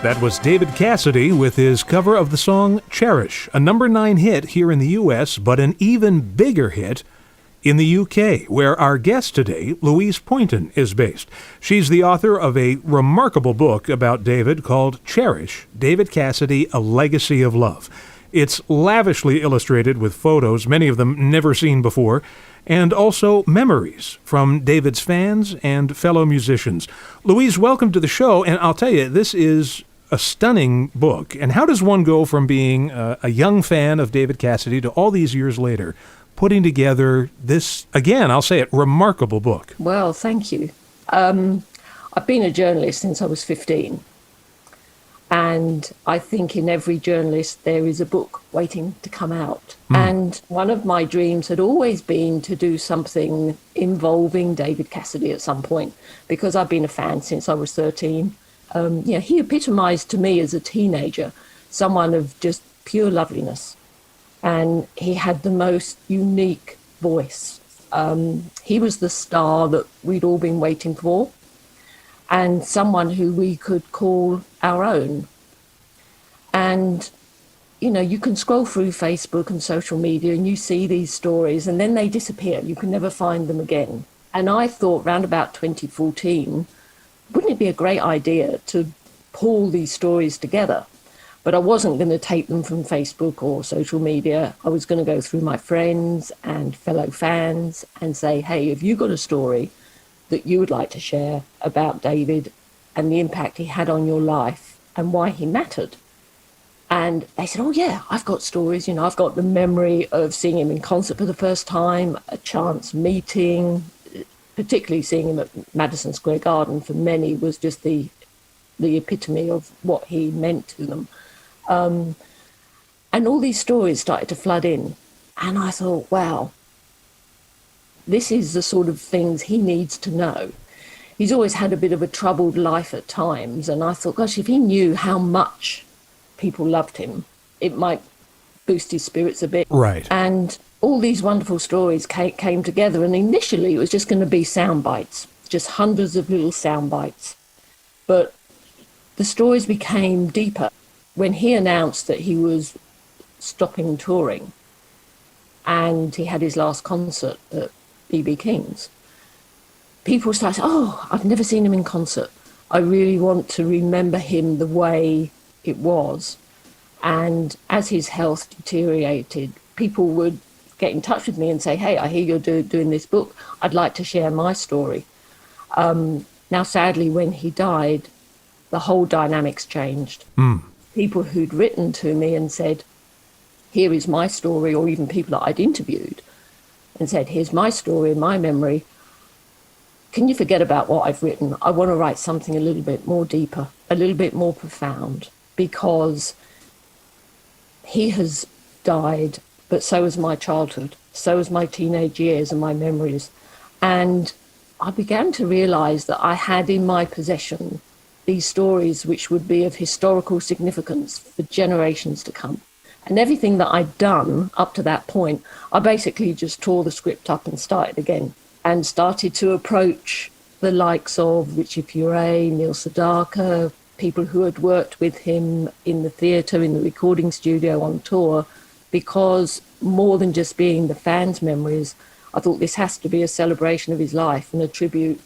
That was David Cassidy with his cover of the song Cherish, a number 9 hit here in the U.S., but an even bigger hit in the U.K., where our guest today, Louise Poynton, is based. She's the author of a remarkable book about David called Cherish, David Cassidy, A Legacy of Love. It's lavishly illustrated with photos, many of them never seen before, and also memories from David's fans and fellow musicians. Louise, welcome to the show, and I'll tell you, this is a stunning book. And how does one go from being a young fan of David Cassidy to all these years later putting together this, again, I'll say it, remarkable book? Well, thank you. I've been a journalist since I was 15. And I think in every journalist there is a book waiting to come out. And one of my dreams had always been to do something involving David Cassidy at some point, because I've been a fan since I was 13. He epitomized to me as a teenager someone of just pure loveliness. And he had the most unique voice. He was the star that we'd all been waiting for, and someone who we could call our own. And, you know, you can scroll through Facebook and social media and you see these stories and then they disappear. You can never find them again. And I thought round about 2014, wouldn't it be a great idea to pull these stories together? But I wasn't going to take them from Facebook or social media. I was going to go through my friends and fellow fans and say, hey, have you got a story that you would like to share about David and the impact he had on your life and why he mattered? And they said, oh yeah, I've got stories. You know, I've got the memory of seeing him in concert for the first time, a chance meeting, particularly seeing him at Madison Square Garden for many was just the epitome of what he meant to them. And all these stories started to flood in. And I thought, wow, this is the sort of things he needs to know. He's always had a bit of a troubled life at times. And I thought, gosh, if he knew how much people loved him, it might boost his spirits a bit. Right. And all these wonderful stories came together. And initially it was just going to be sound bites, just hundreds of little sound bites. But the stories became deeper. When he announced that he was stopping touring and he had his last concert at B.B. King's, people started, oh, I've never seen him in concert. I really want to remember him the way it was. And as his health deteriorated, people would get in touch with me and say, hey, I hear you're doing this book. I'd like to share my story. Now, sadly, when he died, the whole dynamics changed. People who'd written to me and said, here is my story, or even people that I'd interviewed and said, here's my story, my memory. Can you forget about what I've written? I want to write something a little bit more deeper, a little bit more profound, because he has died, but so has my childhood, so has my teenage years and my memories. And I began to realize that I had in my possession these stories which would be of historical significance for generations to come. And everything that I'd done up to that point, I basically just tore the script up and started again, and started to approach the likes of Richie Furay, Neil Sedaka, people who had worked with him in the theatre, in the recording studio, on tour, because more than just being the fans' memories, I thought this has to be a celebration of his life and a tribute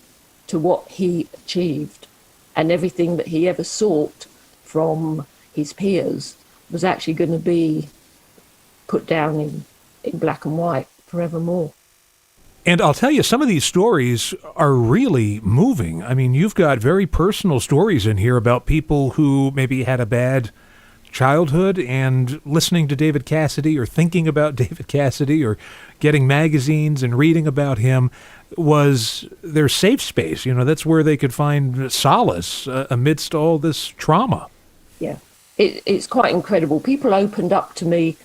to what he achieved. And everything that he ever sought from his peers was actually going to be put down in black and white forevermore. And I'll tell you, some of these stories are really moving. I mean, you've got very personal stories in here about people who maybe had a bad childhood and listening to David Cassidy or thinking about David Cassidy or getting magazines and reading about him was their safe space. You know, that's where they could find solace amidst all this trauma. Yeah, it's quite incredible. People opened up to me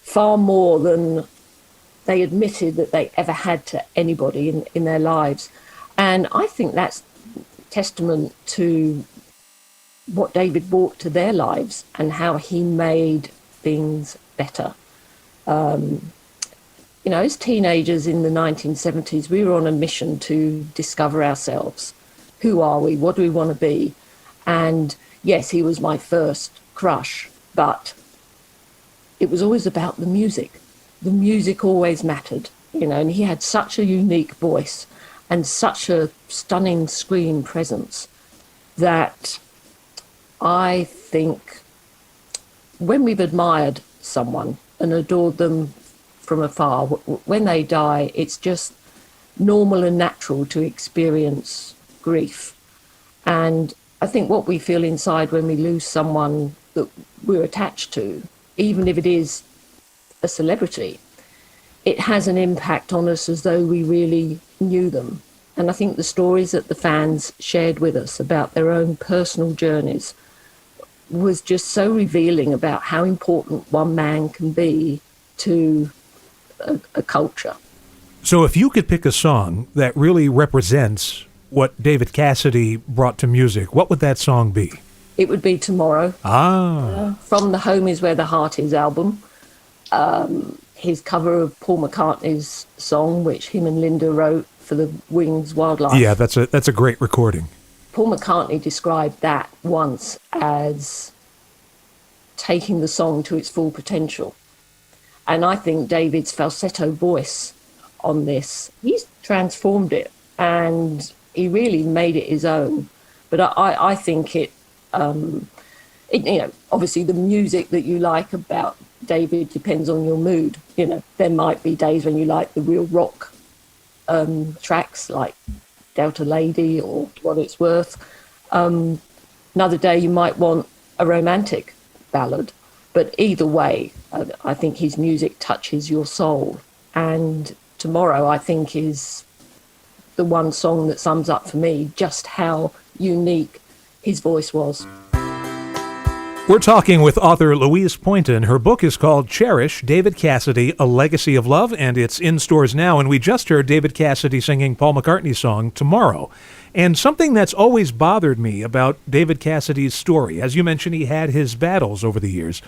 far more than they admitted that they ever had to anybody in their lives. And I think that's testament to what David brought to their lives and how he made things better. You know, as teenagers in the 1970s, we were on a mission to discover ourselves. Who are we? What do we want to be? And yes, he was my first crush, but it was always about the music. The music always mattered, and he had such a unique voice and such a stunning screen presence that I think when we've admired someone and adored them from afar, when they die, it's just normal and natural to experience grief. And I think what we feel inside when we lose someone that we're attached to, even if it is a celebrity, it has an impact on us as though we really knew them. And I think the stories that the fans shared with us about their own personal journeys was just so revealing about how important one man can be to a culture. So if you could pick a song that really represents what David Cassidy brought to music, what would that song be? It would be Tomorrow. From the Home Is Where the Heart Is album. His cover of Paul McCartney's song, which him and Linda wrote for the Wings Wildlife. Yeah, that's a great recording. Paul McCartney described that once as taking the song to its full potential. And I think David's falsetto voice on this, he's transformed it and he really made it his own. But I think it, obviously the music that you like about David depends on your mood. There might be days when you like the real rock tracks like Delta Lady or What It's Worth. Another day you might want a romantic ballad. But either way, I think his music touches your soul. And Tomorrow, I think, is the one song that sums up for me just how unique his voice was. We're talking with author Louise Poynton. Her book is called Cherish, David Cassidy, A Legacy of Love, and it's in stores now. And we just heard David Cassidy singing Paul McCartney's song, Tomorrow. And something that's always bothered me about David Cassidy's story, as you mentioned, he had his battles over the years.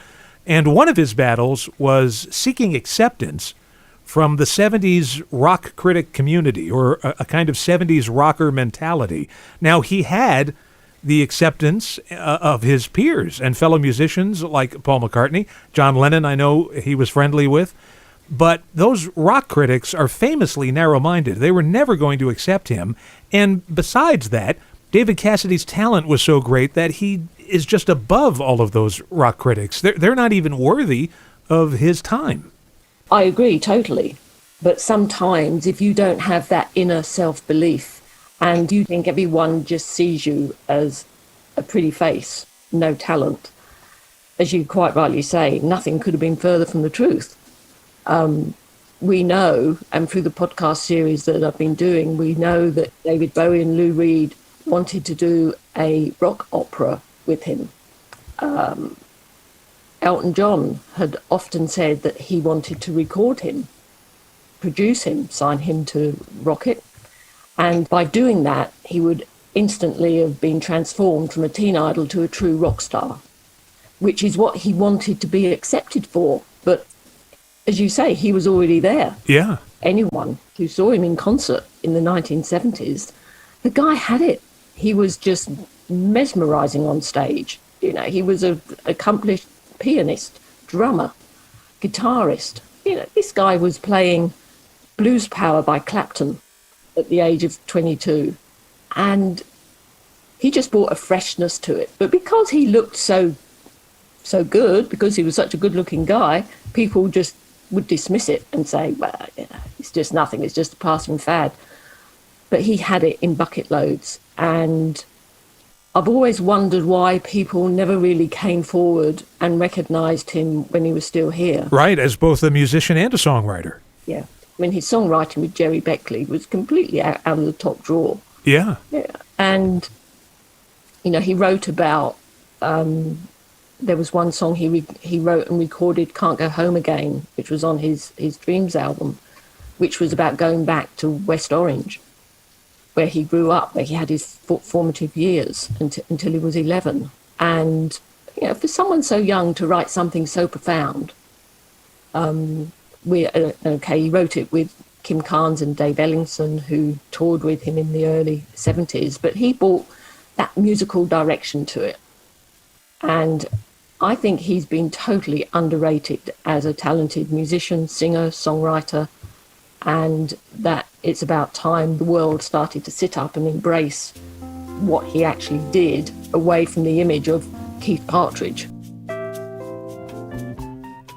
And one of his battles was seeking acceptance from the 70s rock critic community, or a kind of 70s rocker mentality. Now, he had the acceptance of his peers and fellow musicians like Paul McCartney. John Lennon, I know he was friendly with. But those rock critics are famously narrow-minded. They were never going to accept him. And besides that, David Cassidy's talent was so great that he is just above all of those rock critics. They're not even worthy of his time. I agree totally. But sometimes if you don't have that inner self-belief and you think everyone just sees you as a pretty face, no talent, as you quite rightly say, nothing could have been further from the truth. We know, and through the podcast series that I've been doing, we know that David Bowie and Lou Reed wanted to do a rock opera with him. Elton John had often said that he wanted to record him, produce him, sign him to Rocket. And by doing that, he would instantly have been transformed from a teen idol to a true rock star, which is what he wanted to be accepted for. But as you say, he was already there. Yeah. Anyone who saw him in concert in the 1970s, the guy had it. He was just mesmerizing on stage. He was an accomplished pianist, drummer, guitarist. This guy was playing Blues Power by Clapton at the age of 22. And he just brought a freshness to it. But because he looked so good, because he was such a good-looking guy, people just would dismiss it and say, well, it's just nothing, it's just a passing fad. But he had it in bucket loads. And I've always wondered why people never really came forward and recognised him when he was still here. Right, as both a musician and a songwriter. Yeah. I mean, his songwriting with Jerry Beckley was completely out of the top drawer. Yeah. Yeah. And, he wrote about, there was one song he wrote and recorded, Can't Go Home Again, which was on his Dreams album, which was about going back to West Orange, where he grew up, where he had his formative years until he was 11. And, for someone so young to write something so profound, he wrote it with Kim Carnes and Dave Ellingson, who toured with him in the early 70s, but he brought that musical direction to it. And I think he's been totally underrated as a talented musician, singer, songwriter, and that it's about time the world started to sit up and embrace what he actually did away from the image of Keith Partridge.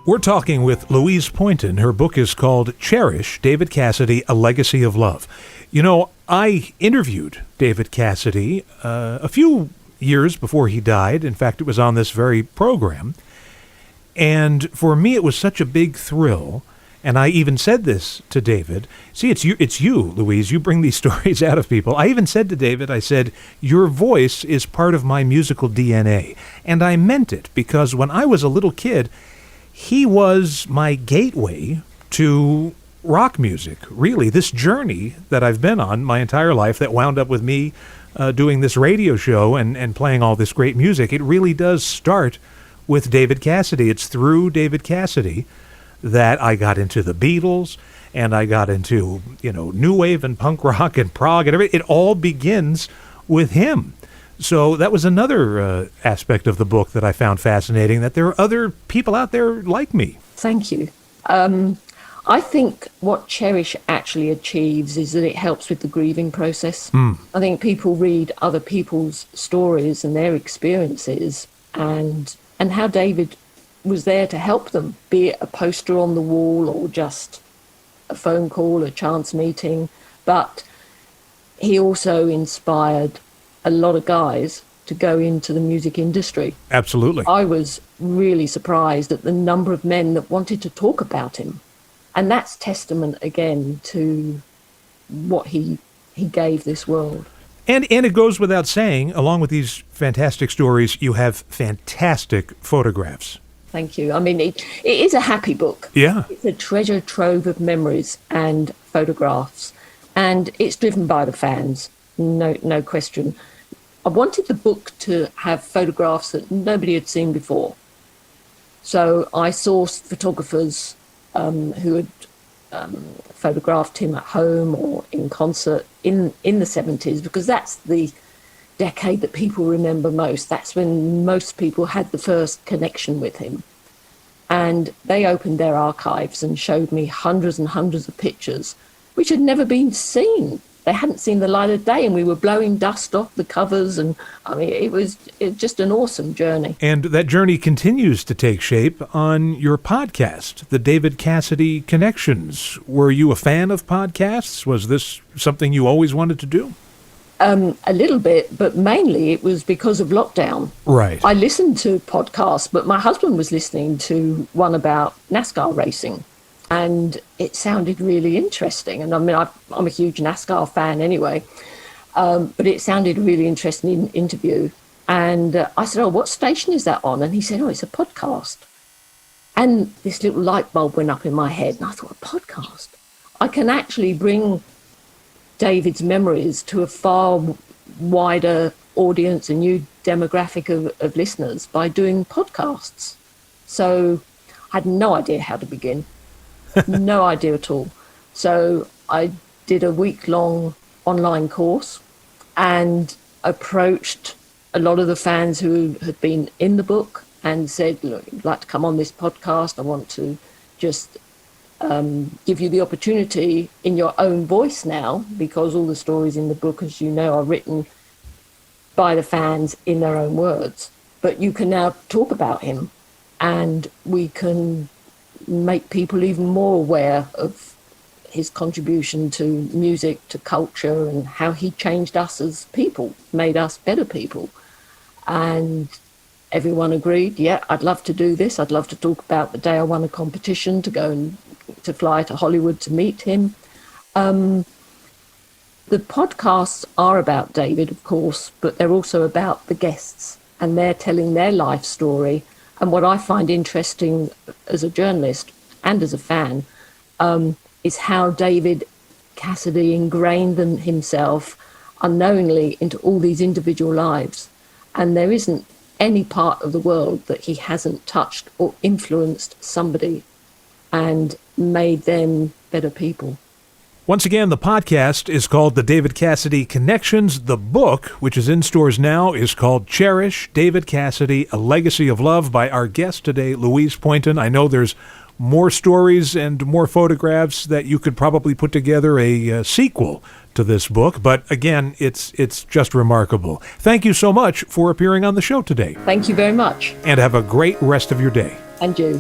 We're talking with Louise Poynton. Her book is called Cherish, David Cassidy, A Legacy of Love. You know, I interviewed David Cassidy a few years before he died. In fact, it was on this very program. And for me, it was such a big thrill. And I even said this to David. See, it's you, Louise. You bring these stories out of people. I even said to David, I said, your voice is part of my musical DNA. And I meant it, because when I was a little kid, he was my gateway to rock music, really. This journey that I've been on my entire life that wound up with me doing this radio show and playing all this great music, it really does start with David Cassidy. It's through David Cassidy that I got into the Beatles, and I got into, new wave and punk rock and prog and everything. It all begins with him. So that was another aspect of the book that I found fascinating, that there are other people out there like me. Thank you. I think what Cherish actually achieves is that it helps with the grieving process. I think people read other people's stories and their experiences and how David was there to help them, be it a poster on the wall or just a phone call, a chance meeting. But he also inspired a lot of guys to go into the music industry. Absolutely. I was really surprised at the number of men that wanted to talk about him. And that's testament again to what he gave this world. And it goes without saying, along with these fantastic stories, you have fantastic photographs. Thank you. I mean, it is a happy book. Yeah. It's a treasure trove of memories and photographs. And it's driven by the fans, no question. I wanted the book to have photographs that nobody had seen before. So I sourced photographers who had photographed him at home or in concert in the 70s, because that's the decade that people remember most. That's when most people had the first connection with him. And they opened their archives and showed me hundreds and hundreds of pictures which had never been seen. They hadn't seen the light of day, and we were blowing dust off the covers. And I mean, it was just an awesome journey. And that journey continues to take shape on your podcast, the David Cassidy Connections. Were you a fan of podcasts? Was this something you always wanted to do? A little bit, but mainly it was because of lockdown. Right. I listened to podcasts, but my husband was listening to one about NASCAR racing. And it sounded really interesting. And I mean, I'm a huge NASCAR fan anyway, but it sounded a really interesting interview. And I said, what station is that on? And he said, it's a podcast. And this little light bulb went up in my head. And I thought, a podcast? I can actually bring David's memories to a far wider audience, a new demographic of listeners by doing podcasts. So I had no idea how to begin. No idea at all. So I did a week-long online course and approached a lot of the fans who had been in the book and said, look, I'd like to come on this podcast. I want to just give you the opportunity in your own voice now, because all the stories in the book, as you know, are written by the fans in their own words. But you can now talk about him, and we can make people even more aware of his contribution to music, to culture, and how he changed us as people, made us better people. And everyone agreed, yeah, I'd love to do this. I'd love to talk about the day I won a competition, to go and to fly to Hollywood to meet him. The podcasts are about David, of course, but they're also about the guests, and they're telling their life story. And what I find interesting as a journalist and as a fan is how David Cassidy ingrained himself unknowingly into all these individual lives. And there isn't any part of the world that he hasn't touched or influenced somebody and made them better people. Once again, the podcast is called The David Cassidy Connections. The book, which is in stores now, is called Cherish, David Cassidy, A Legacy of Love, by our guest today, Louise Poynton. I know there's more stories and more photographs that you could probably put together a sequel to this book, but again, it's just remarkable. Thank you so much for appearing on the show today. Thank you very much. And have a great rest of your day. And you.